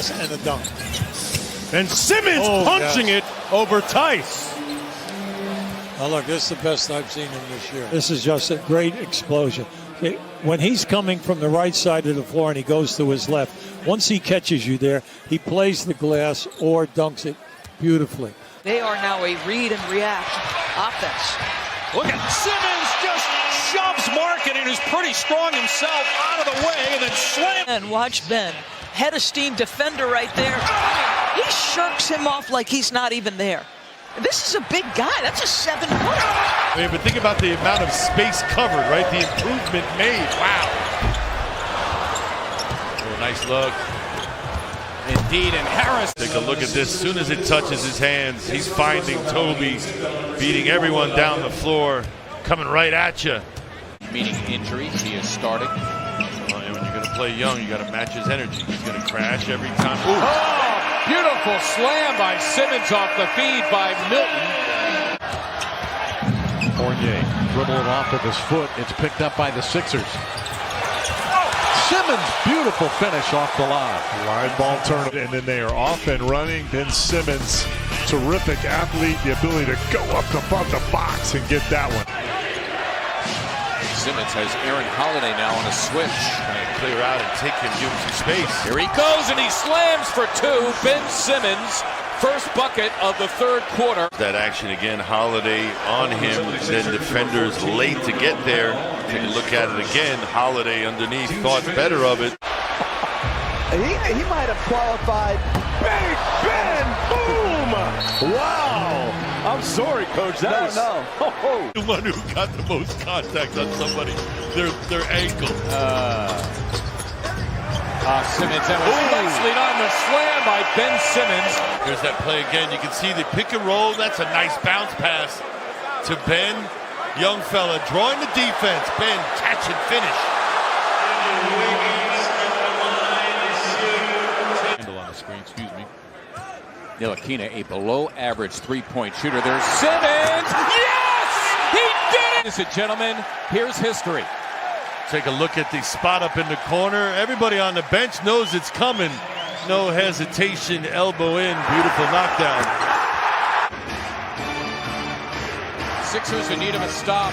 glass and a dunk. And Simmons punching it over Tice. Oh, look, this is the best I've seen him this year. This is just a great explosion. When he's coming from the right side of the floor and he goes to his left, once he catches you there, he plays the glass or dunks it beautifully. They are now a read and react offense. Look at Simmons just shoves Markkanen, who's pretty strong himself, out of the way and then slams. And watch Ben, head of steam defender right there. He shirks him off like he's not even there. This is a big guy. That's a 7-footer. I mean, but think about the amount of space covered, right? The improvement made. Wow. Oh, nice look. Indeed, and Harris. Take a look at this. As soon as it touches his hands, he's finding Toby, beating everyone down the floor, coming right at you. Meaning injuries, he is starting. Well, and when you're going to play young, you got to match his energy. He's going to crash every time. Ooh. Oh, beautiful slam by Simmons off the feed by Milton. Fournier dribbling off with his foot. It's picked up by the Sixers. Simmons, beautiful finish off the line. Wide ball turn, and then they are off and running. Ben Simmons, terrific athlete, the ability to go up to front the box and get that one. Simmons has Aaron Holiday now on a switch. Trying to clear out and take him, give him some space. Here he goes, and he slams for two. Ben Simmons, first bucket of the third quarter. That action again, Holiday on him, then defenders late to get there. Take a look at it again. Holiday underneath, thought better of it. He might have qualified. Big Ben, boom! Wow! I'm sorry, Coach. That was the one who got the most contact on somebody, their ankle. Simmons, that was nicely on the slam by Ben Simmons. Here's that play again. You can see the pick and roll. That's a nice bounce pass to Ben. Young fella drawing the defense. Ben, catch and finish. Handle on the screen, excuse me. Ntilikina, a below-average three-point shooter. There's Simmons. Yes! He did it! Ladies and gentlemen, here's history. Take a look at the spot up in the corner. Everybody on the bench knows it's coming. No hesitation, elbow in, beautiful knockdown. Sixers in need of a stop.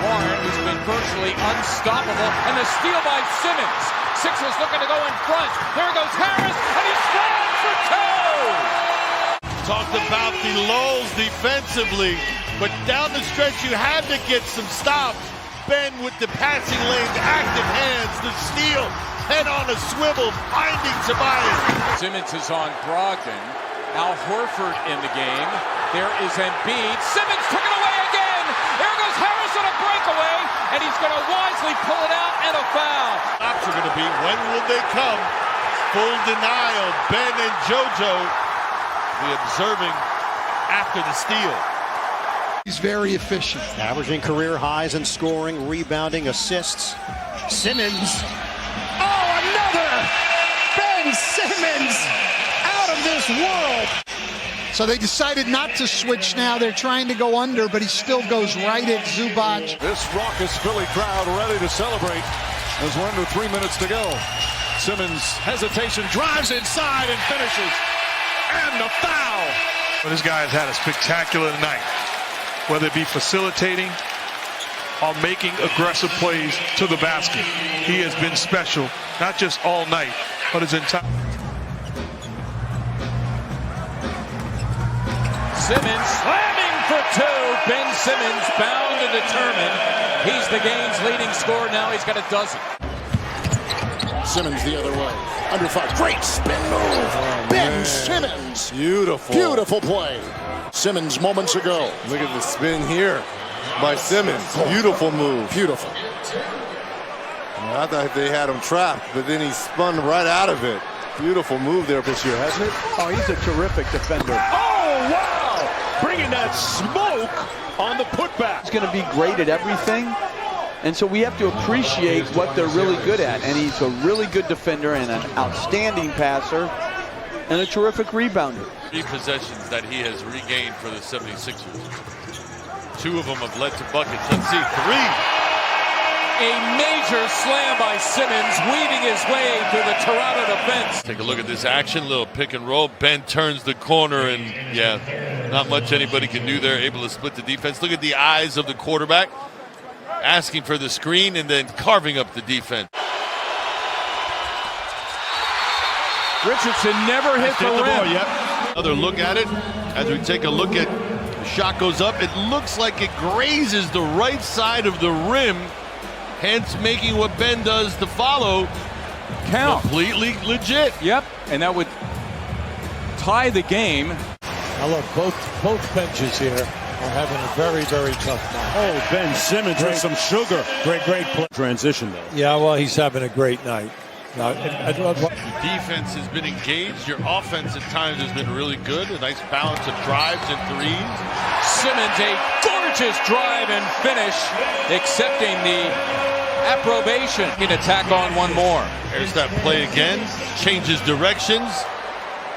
Warren, who's been virtually unstoppable, and the steal by Simmons. Sixers looking to go in front. There goes Harris, and he slams for two! Talked about the lulls defensively, but down the stretch you had to get some stops. Ben with the passing lanes, active hands, the steal, head on a swivel, finding Tobias. Simmons is on Brogdon. Al Horford in the game. There is Embiid. Simmons took it away again. There goes Harris on a breakaway, and he's going to wisely pull it out and a foul. Stops are going to be, when will they come? Full denial. Ben and JoJo be observing after the steal. He's very efficient. Averaging career highs in scoring, rebounding, assists. Simmons. Oh, another! Ben Simmons out of this world. So they decided not to switch now. They're trying to go under, but he still goes right at Zubac. This raucous Philly crowd ready to celebrate as we're under 3 minutes to go. Simmons, hesitation, drives inside and finishes. And the foul. Well, this guy has had a spectacular night, whether it be facilitating or making aggressive plays to the basket. He has been special, not just all night, but his entire... Simmons slamming for two. Ben Simmons bound and determined. He's the game's leading scorer now. He's got a dozen. Simmons the other way. Under five. Great spin move. Ben Simmons. Beautiful. Beautiful play. Simmons moments ago. Look at the spin here by Simmons. Beautiful move. Beautiful. I thought they had him trapped, but then he spun right out of it. Beautiful move there this year, hasn't it? Oh, he's a terrific defender. Oh, wow! Bringing that smoke on the putback. He's going to be great at everything. And so we have to appreciate what they're really good at. And he's a really good defender and an outstanding passer and a terrific rebounder. 3 possessions that he has regained for the 76ers. 2 of them have led to buckets. Let's see, 3. A major slam by Simmons, weaving his way through the Toronto defense. Take a look at this action, little pick and roll. Ben turns the corner, and yeah, not much anybody can do there, able to split the defense. Look at the eyes of the quarterback, asking for the screen and then carving up the defense. Richardson never hit the rim. Another look at it as we take a look at the shot goes up. It looks like it grazes the right side of the rim, hence making what Ben does to follow Count. completely legit. Yep, and that would tie the game. Now look, both benches here are having a very, very tough night. Oh, Ben Simmons with some sugar. Great play. Transition, though. Yeah, well, he's having a great night. Now, Your defense has been engaged. Your offense at times has been really good. A nice balance of drives and threes. Simmons, a gorgeous drive and finish, accepting the approbation. In attack on one more. There's that play again. Changes directions.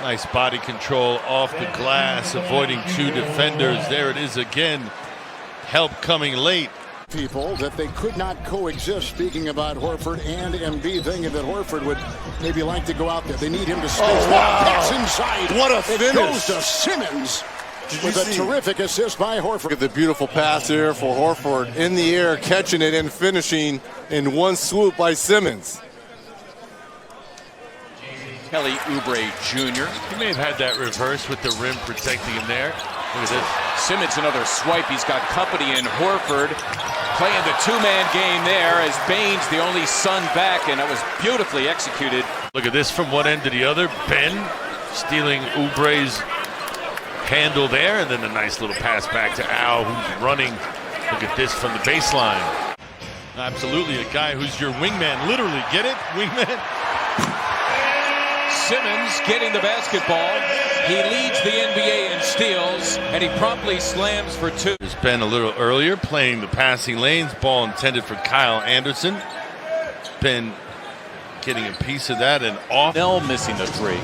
Nice body control off the glass, avoiding two defenders. There it is again. Help coming late. People that they could not coexist. Speaking about Horford and Embiid, thinking that Horford would maybe like to go out there. They need him to stay. That's inside. What a It finish. goes to Simmons with a terrific assist by Horford. Look at the beautiful pass here for Horford in the air, catching it and finishing in one swoop by Simmons. Kelly Oubre Jr. He may have had that reverse with the rim protecting him there. Look at this. Simmons another swipe. He's got company in Horford. Playing the two-man game there as Baines the only son back, and it was beautifully executed. Look at this from one end to the other. Ben stealing Oubre's handle there, and then a nice little pass back to Al, who's running. Look at this from the baseline. Absolutely a guy who's your wingman. Literally, get it? Wingman. Simmons getting the basketball. He leads the NBA in steals, and he promptly slams for two. There's Ben a little earlier playing the passing lanes. Ball intended for Kyle Anderson. Ben getting a piece of that and off. Nell missing the three.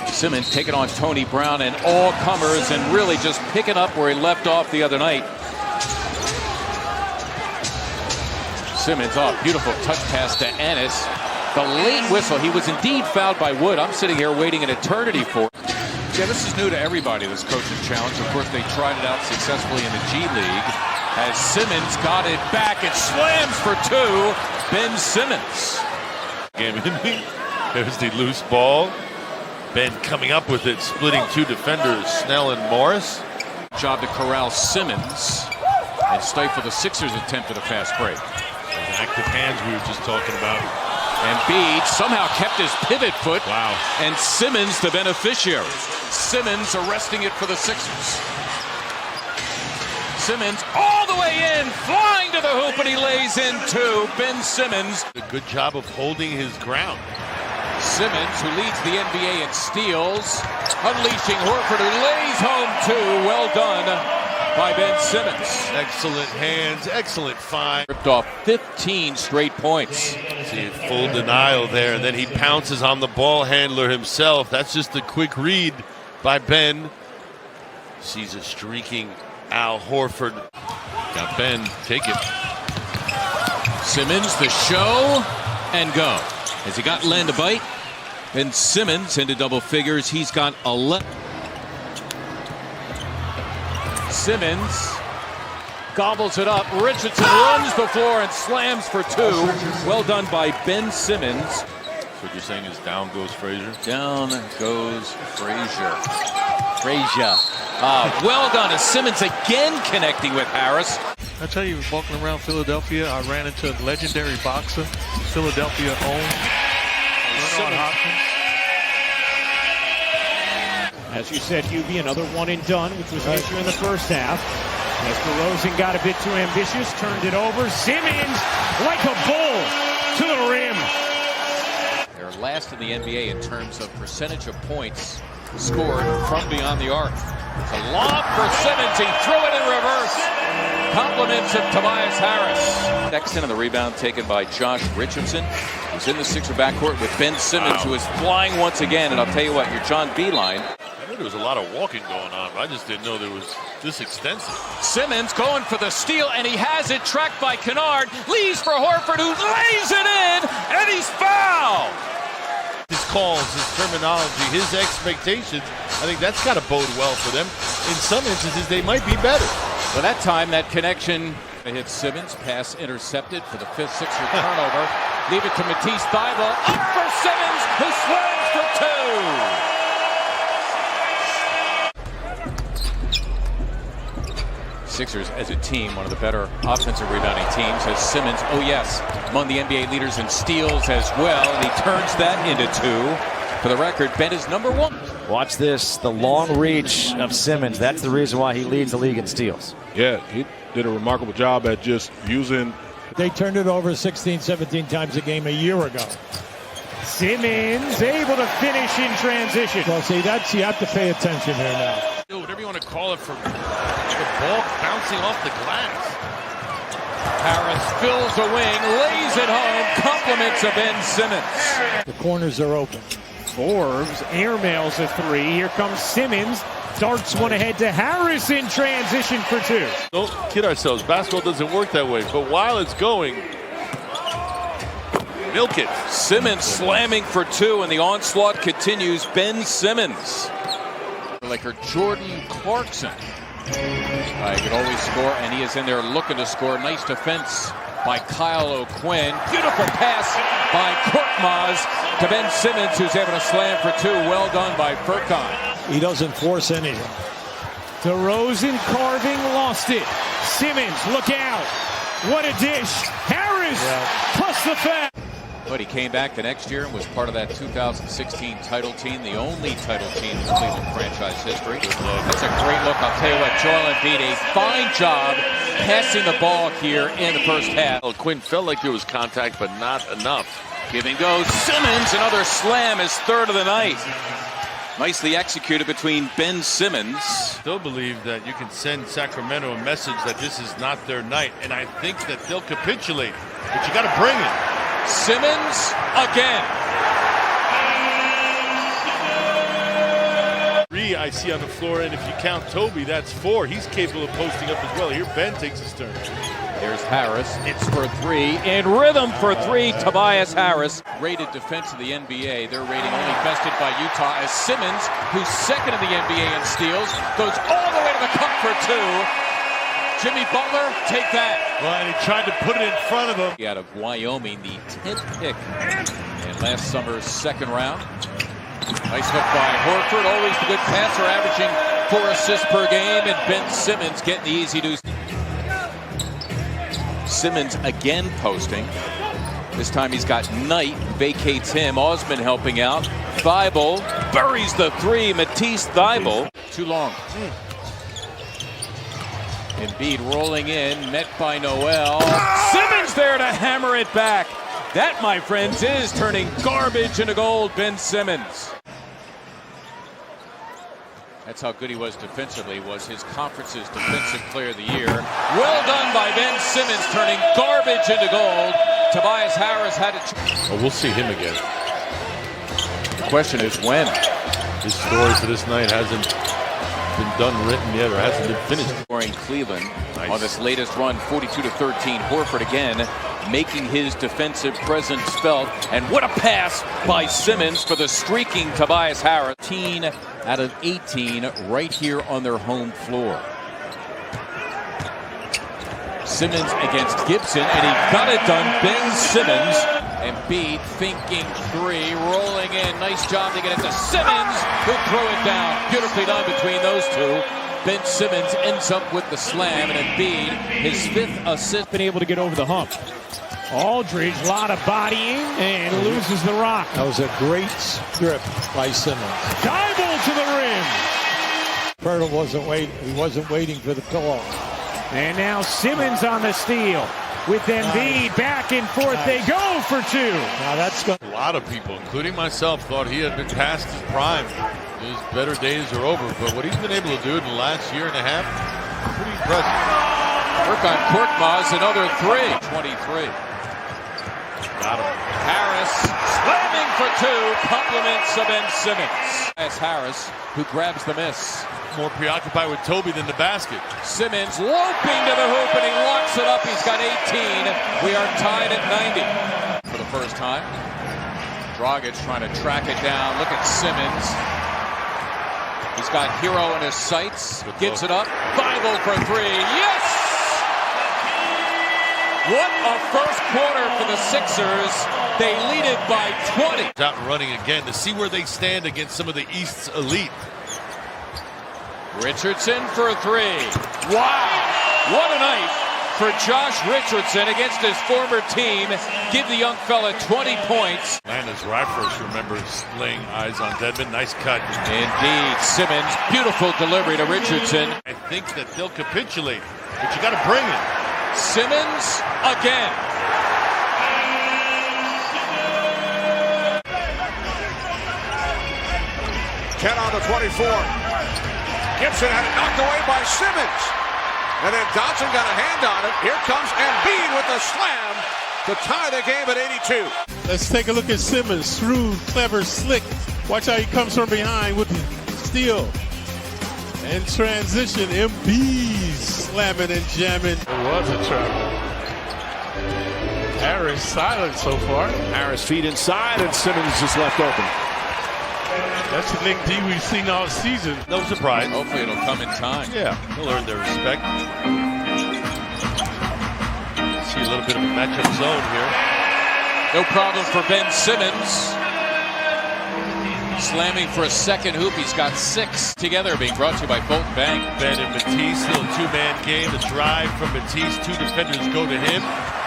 Simmons taking on Tony Brown and all comers and really just picking up where he left off the other night. Simmons off. Beautiful touch pass to Ennis. The late whistle. He was indeed fouled by Wood. I'm sitting here waiting an eternity for. Yeah, this is new to everybody, this coaching challenge. Of course, they tried it out successfully in the G League. As Simmons got it back, it slams for two. Ben Simmons. There's the loose ball. Ben coming up with it, splitting two defenders, Snell and Morris. Job to corral Simmons and stifle the Sixers' attempt at a fast break. Those active hands we were just talking about. Embiid somehow kept his pivot foot. Wow. And Simmons the beneficiary. Simmons arresting it for the Sixers. Simmons all the way in, flying to the hoop, and he lays in two. Ben Simmons. A good job of holding his ground. Simmons, who leads the NBA in steals, unleashing Horford, who lays home two. Well done by Ben Simmons. Excellent hands, excellent find. Ripped off 15 straight points. See, full denial there, and then he pounces on the ball handler himself. That's just a quick read by Ben. Sees a streaking Al Horford. Got Ben, take it. Simmons, the show, and go. Has he got Len to bite? And Simmons into double figures. He's got 11. Simmons gobbles it up. Richardson runs the floor and slams for two. Well done by Ben Simmons. So what you're saying is down goes Frazier? Down goes Frazier. Well done as Simmons again connecting with Harris. I tell you, walking around Philadelphia, I ran into a legendary boxer, Philadelphia owned, Bernard Hopkins. As you said, QB, another one and done, which was the issue in the first half. As DeRozan got a bit too ambitious, turned it over. Simmons, like a bull, to the rim. They're last in the NBA in terms of percentage of points scored from beyond the arc. It's a lob for Simmons. He threw it in reverse. Compliments of Tobias Harris. Sexton on the rebound taken by Josh Richardson, who's in the Sixer backcourt with Ben Simmons, who is flying once again. And I'll tell you what, your John Beeline. there was a lot of walking going on, but I just didn't know there was this extensive. Simmons going for the steal, and he has it tracked by Kennard. Leaves for Horford, who lays it in, and he's fouled. His calls, his terminology, his expectations, I think that's got to bode well for them. In some instances, they might be better. Well, that time, that connection hits Simmons. Pass intercepted for the 5th Sixer turnover. Leave it to Matisse Thybulle. Up for Simmons, who slams for 2. Sixers, as a team, one of the better offensive rebounding teams, has Simmons, oh yes, among the NBA leaders in steals as well, and he turns that into 2. For the record, Ben is number 1. Watch this, the long reach of Simmons. That's the reason why he leads the league in steals. Yeah, he did a remarkable job at just using. They turned it over 16, 17 times a game a year ago. Simmons able to finish in transition. Well, see, that's, you have to pay attention here now. Whatever you want to call it, from the ball bouncing off the glass. Harris fills the wing, lays it home, compliments of Ben Simmons. The corners are open. Forbes airmails a 3. Here comes Simmons. Darts one ahead to Harris in transition for 2. Don't kid ourselves. Basketball doesn't work that way. But while it's going, milk it. Simmons slamming for 2, and the onslaught continues. Ben Simmons. Like her Jordan Clarkson. He could always score, and he is in there looking to score. Nice defense by Kyle O'Quinn. Beautiful pass by Korkmaz to Ben Simmons, who's able to slam for 2. Well done by Furkan. He doesn't force anything. DeRozan carving, lost it. Simmons, look out. What a dish. Harris plus the foul. But he came back the next year and was part of that 2016 title team, the only title team in Cleveland franchise history. That's a great look. I'll tell you what, Joel Embiid, a fine job passing the ball here in the first half. Quinn felt like there was contact, but not enough. Giving goes Simmons, another slam, his 3rd of the night. Nicely executed between Ben Simmons. Still believe that you can send Sacramento a message that this is not their night, and I think that they'll capitulate, but you got to bring it. Simmons again. 3 I see on the floor, and if you count Toby, that's 4. He's capable of posting up as well. Here Ben takes his turn. There's Harris. It's for 3. In rhythm for 3, Tobias Harris. Rated defense of the NBA. Their rating only bested by Utah as Simmons, who's 2nd in the NBA in steals, goes all the way to the cup for 2. Jimmy Butler, take that. Well, and he tried to put it in front of him. Out of Wyoming, the 10th pick in last summer's 2nd round. Nice hook by Horford, always the good passer, averaging 4 assists per game, and Ben Simmons getting the easy deuce. Simmons again posting. This time he's got Knight, vacates him. Osman helping out. Thybulle buries the 3. Matisse Thybulle. Too long. Embiid rolling in, met by Noel. Simmons there to hammer it back. That, my friends, is turning garbage into gold. Ben Simmons. That's how good he was defensively, was his conference's defensive player of the year. Well done by Ben Simmons, turning garbage into gold. Tobias Harris had it. Oh, we'll see him again. The question is when. His story for this night hasn't been done, written yet, or hasn't been finished. Scoring Cleveland on this latest run, 42-13. Horford again making his defensive presence felt. And what a pass by Simmons for the streaking Tobias Harris. 18 out of 18 right here on their home floor. Simmons against Gibson, and he got it done. Ben Simmons. Embiid thinking 3, rolling in. Nice job to get it to Simmons, who'll throw it down. Beautifully done between those 2. Ben Simmons ends up with the slam, and Embiid, his 5th assist. Been able to get over the hump. Aldridge, a lot of bodying, and loses the rock. That was a great strip by Simmons. Thybulle to the rim. Pirtle wasn't waiting. He wasn't waiting for the pillow. And now Simmons on the steal. With Embiid back and forth, they go for 2. Now that's good. A lot of people, including myself, thought he had been past his prime. His better days are over, but what he's been able to do in the last year and a half, pretty impressive. Work on Korkmaz, another 3. 23. Got him. Harris slamming for two, compliments of Ben Simmons. That's Harris who grabs the miss. More preoccupied with Toby than the basket. Simmons loping to the hoop and he locks it up. He's got 18. We are tied at 90 for the first time. Dragic trying to track it down. Look at Simmons. He's got Hero in his sights. Gets it up. Bible for three. Yes! What a first quarter for the Sixers. They lead it by 20. Out and running again to see where they stand against some of the East's elite. Richardson for three. Wow! What a night for Josh Richardson against his former team. Give the young fella 20 points. Landis Ryfors remembers laying eyes on Dedmon. Nice cut. Indeed. Simmons, beautiful delivery to Richardson. I think that they'll capitulate, but you got to bring it. Simmons again. Ken on the 24. Gibson had it knocked away by Simmons. And then Dodson got a hand on it. Here comes Embiid with the slam to tie the game at 82. Let's take a look at Simmons. Shrewd, clever, slick. Watch how he comes from behind with the steal. And transition, Embiid slamming and jamming. It was a trap. Harris silent so far. Harris feet inside and Simmons is left open. That's the link D we've seen all season. No surprise. Hopefully it'll come in time. Yeah, he'll earn their respect. See a little bit of a matchup zone here. No problem for Ben Simmons. Slamming for a second hoop. He's got 6 together, being brought to you by Fulton Bank. Ben and Matisse, still a two-man game. The drive from Matisse, 2 defenders go to him.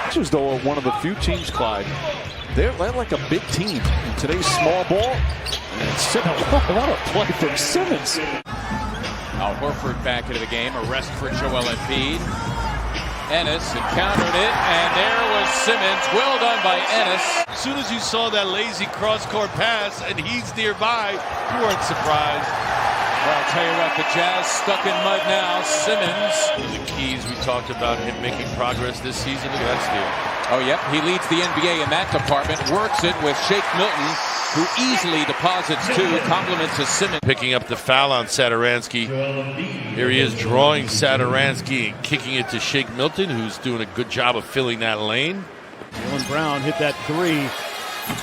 This was though one of the few teams, Clyde. They're like a big team in today's small ball. And Simmons, what a play from Simmons. Al Horford back into the game. A rest for Joel Embiid. Ennis encountered it, and there was Simmons. Well done by Ennis. As soon as you saw that lazy cross-court pass and he's nearby, you weren't surprised. Well, I'll tell you what, the Jazz stuck in mud now. Simmons. The keys we talked about him making progress this season. Look at that steal. Oh, yep. He leads the NBA in that department. Works it with Shake Milton, who easily deposits 2. Compliments to Simmons. Picking up the foul on Satoransky. Here he is drawing Satoransky and kicking it to Shake Milton, who's doing a good job of filling that lane. Jaylen Brown hit that 3.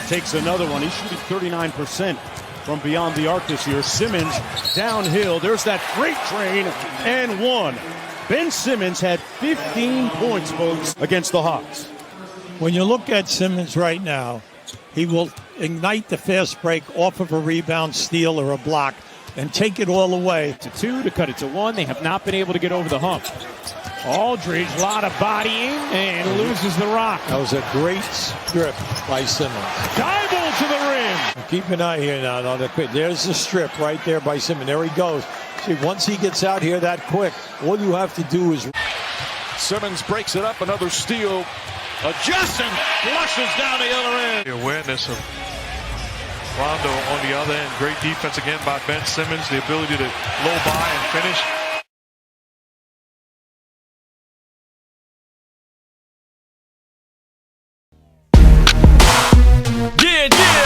Takes another one. He's shooting 39% from beyond the arc this year. Simmons downhill. There's that freight train and 1. Ben Simmons had 15 points, folks, against the Hawks. When you look at Simmons right now, he will ignite the fast break off of a rebound, steal, or a block and take it all away. To 2 to cut it to 1. They have not been able to get over the hump. Aldridge, a lot of bodying, and loses the rock. That was a great strip by Simmons. Dribble to the rim. Keep an eye here now. There's the strip right there by Simmons. There he goes. See, once he gets out here that quick, all you have to do is... Simmons breaks it up, another steal. Adjusting, flushes down the other end. The awareness of Rondo on the other end. Great defense again by Ben Simmons. The ability to low by and finish. Yeah.